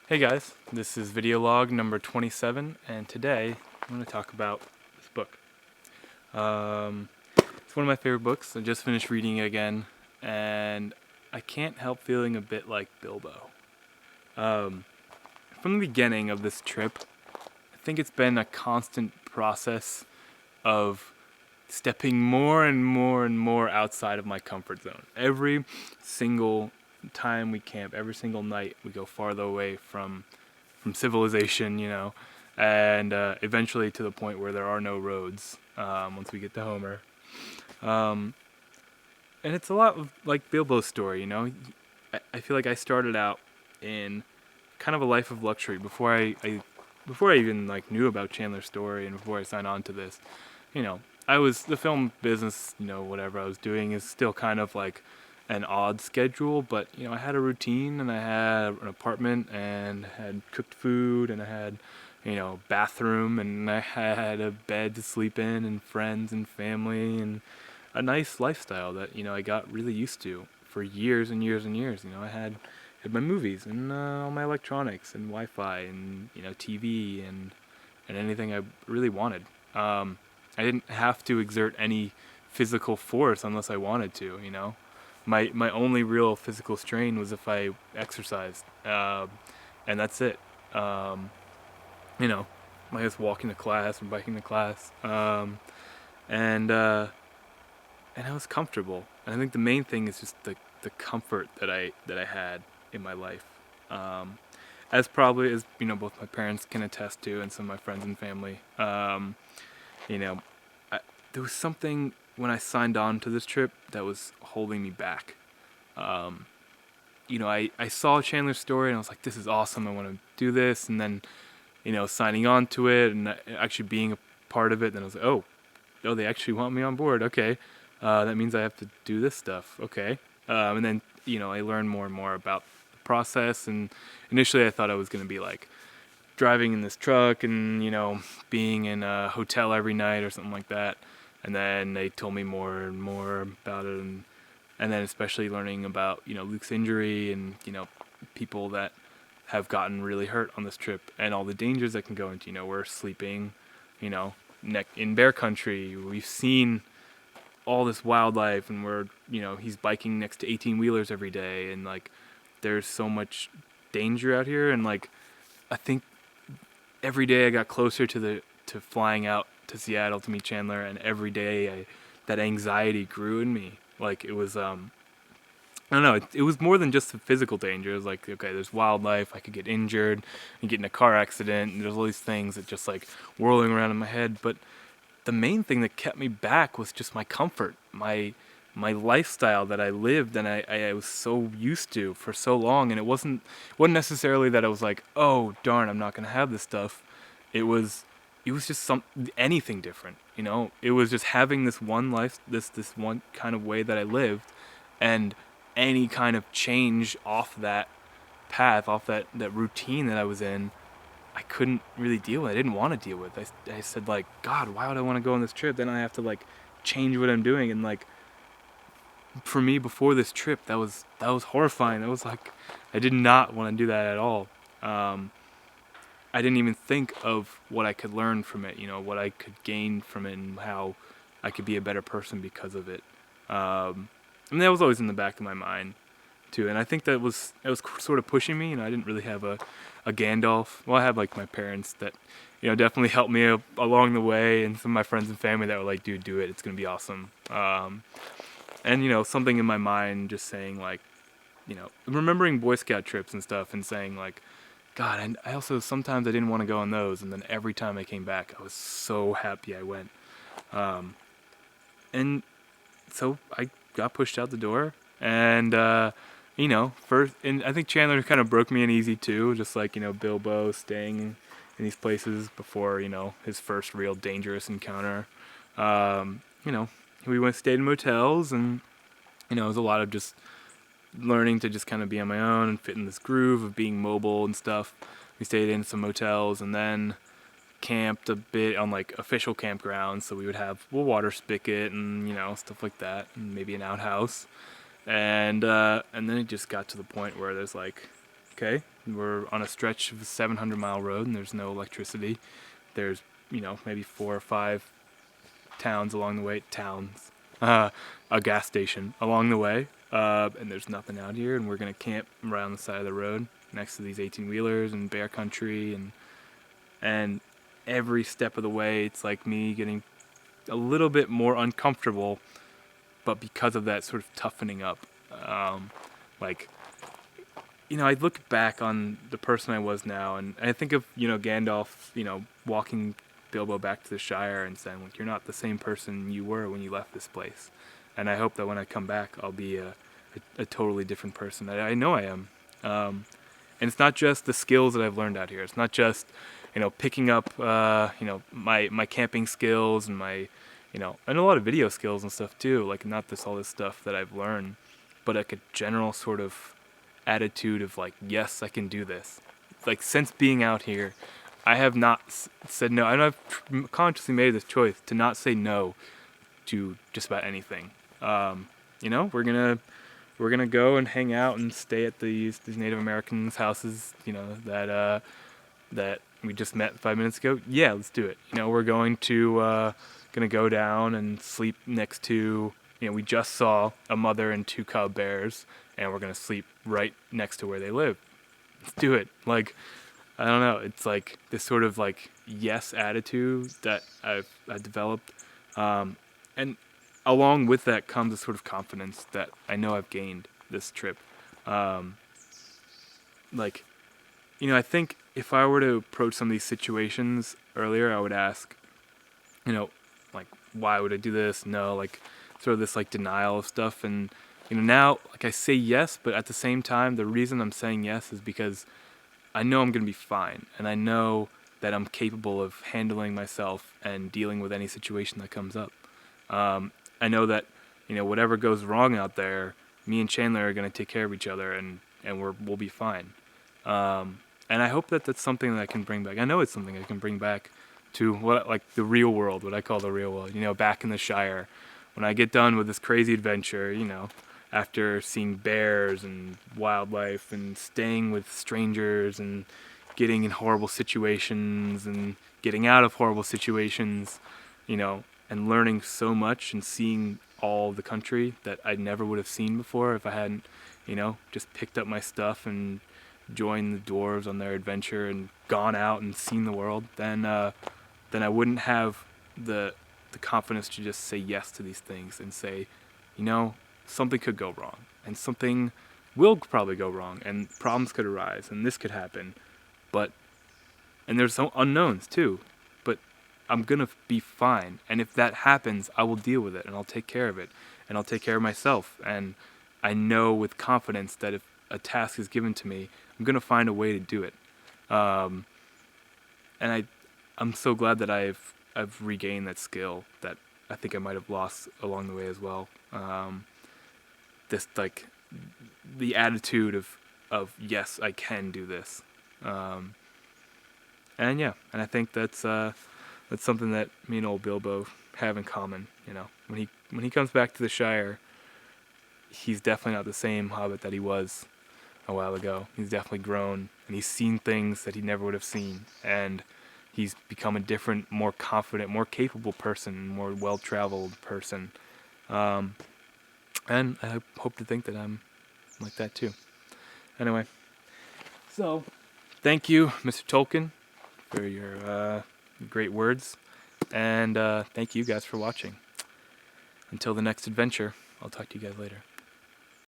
Hey guys, this is video log number 27, and today I'm going to talk about this book. It's one of my favorite books. I just finished reading it again, and I can't help feeling a bit like Bilbo. Um, from the beginning of this trip, I think it's been a constant process of stepping more and more and more outside of my comfort zone. Every single time we camp, every single night, we go farther away from civilization, and eventually to the point where there are no roads once we get to Homer. Um, and it's a lot of like Bilbo's story. I feel like I started out in kind of a life of luxury before I even like knew about Chandler's story and before I signed on to this. You know, I was the film business. Whatever I was doing is still kind of like an odd schedule, but I had a routine and I had an apartment and had cooked food and I had bathroom and I had a bed to sleep in and friends and family and a nice lifestyle that I got really used to for years and years and years. I had my movies and all my electronics and Wi-Fi and TV and anything I really wanted. I didn't have to exert any physical force unless I wanted to. My only real physical strain was if I exercised, and that's it. Um, you know, I was walking to class or biking to class, and and I was comfortable. And I think the main thing is just the comfort that I had in my life. Um, as probably as both my parents can attest to, and some of my friends and family. You know, I, there was something when I signed on to this trip that was holding me back. Um, I saw Chandler's story and I was like, this is awesome. I want to do this. And then, signing on to it and actually being a part of it, then I was like, oh, they actually want me on board. Okay. That means I have to do this stuff. Okay. And then, I learned more and more about the process. And initially I thought I was going to be like driving in this truck and, being in a hotel every night or something like that. And then they told me more and more about it. And then especially learning about Luke's injury and people that have gotten really hurt on this trip and all the dangers that can go into. We're sleeping, you know, in bear country. We've seen all this wildlife, and he's biking next to 18-wheelers every day, and like there's so much danger out here. And like I think every day I got closer to flying out to Seattle to meet Chandler, and every day that anxiety grew in me. Like it was I don't know. It was more than just the physical danger. It was like, okay, there's wildlife. I could get injured and get in a car accident. And there's all these things that just like whirling around in my head. But the main thing that kept me back was just my comfort, my lifestyle that I lived and I was so used to for so long. And it wasn't necessarily that I was like, oh darn, I'm not gonna have this stuff. It was it was just anything different. It was just having this one life, this one kind of way that I lived, and any kind of change off that path, off that routine that I was in, I couldn't really deal with. I didn't want to deal with. I said like, God, why would I want to go on this trip? Then I have to like change what I'm doing, and like for me before this trip, that was horrifying. That was like I did not want to do that at all. Um, I didn't even think of what I could learn from it. What I could gain from it, and how I could be a better person because of it. And that was always in the back of my mind too. And I think that was sort of pushing me. I didn't really have a Gandalf. Well, I had like my parents that definitely helped me along the way, and some of my friends and family that were like, "Dude, do it. It's gonna be awesome." And something in my mind just saying like, remembering Boy Scout trips and stuff, and saying like, God, and I also sometimes I didn't want to go on those, and then every time I came back, I was so happy I went. Um, and so I got pushed out the door, and first, and I think Chandler kind of broke me in easy too, just like Bilbo staying in these places before his first real dangerous encounter. Um, you know, we stayed in motels, and it was a lot of just learning to just kind of be on my own and fit in this groove of being mobile and stuff. We stayed in some motels, and then camped a bit on like official campgrounds, so we would have a water spigot and stuff like that, and maybe an outhouse. And then it just got to the point where there's like Okay, we're on a stretch of a 700-mile road, and there's no electricity. There's, maybe 4 or 5 towns along the way. A gas station along the way, and there's nothing out here. And we're gonna camp around the side of the road next to these 18-wheelers and bear country, and every step of the way, it's like me getting a little bit more uncomfortable, but because of that sort of toughening up. Like, I look back on the person I was now, and I think of, Gandalf, walking Bilbo back to the Shire and saying, like, you're not the same person you were when you left this place. And I hope that when I come back, I'll be a totally different person. I know I am. And it's not just the skills that I've learned out here. It's not just, picking up, my camping skills and my, and a lot of video skills and stuff too. Like, not just all this stuff that I've learned, but like a general sort of attitude of like, yes, I can do this. Like, since being out here, I have not said no. And I've consciously made this choice to not say no to just about anything. We're gonna go and hang out and stay at these Native Americans' houses. That we just met 5 minutes ago. Yeah, let's do it. We're going to gonna go down and sleep next to. We just saw a mother and 2 cub bears, and we're gonna sleep right next to where they live. Let's do it. Like, I don't know. It's like this sort of like yes attitude that I developed, and along with that comes a sort of confidence that I know I've gained this trip. I think if I were to approach some of these situations earlier, I would ask, like, why would I do this? No, like, sort of this like denial of stuff. And now, like, I say yes, but at the same time, the reason I'm saying yes is because I know I'm gonna be fine, and I know that I'm capable of handling myself and dealing with any situation that comes up. I know that whatever goes wrong out there, me and Chandler are gonna take care of each other, and we'll be fine. And I hope that that's something that I can bring back. I know it's something I can bring back to the real world, what I call the real world. Back in the Shire, when I get done with this crazy adventure, after seeing bears and wildlife and staying with strangers and getting in horrible situations and getting out of horrible situations, and learning so much and seeing all the country that I never would have seen before if I hadn't, just picked up my stuff and joined the dwarves on their adventure and gone out and seen the world, then I wouldn't have the confidence to just say yes to these things and say, something could go wrong, and something will probably go wrong, and problems could arise, and this could happen, and there's some unknowns too, but I'm gonna be fine, and if that happens, I will deal with it, and I'll take care of it, and I'll take care of myself, and I know with confidence that if a task is given to me, I'm gonna find a way to do it, and I'm so glad that I've regained that skill that I think I might have lost along the way as well. This like the attitude of yes, I can do this, and I think that's something that me and old Bilbo have in common. When he comes back to the Shire, he's definitely not the same hobbit that he was a while ago. He's definitely grown, and he's seen things that he never would have seen, and he's become a different, more confident, more capable person, more well-traveled person. And I hope to think that I'm like that too. Anyway, so thank you, Mr. Tolkien, for your great words, and thank you guys for watching. Until the next adventure, I'll talk to you guys later.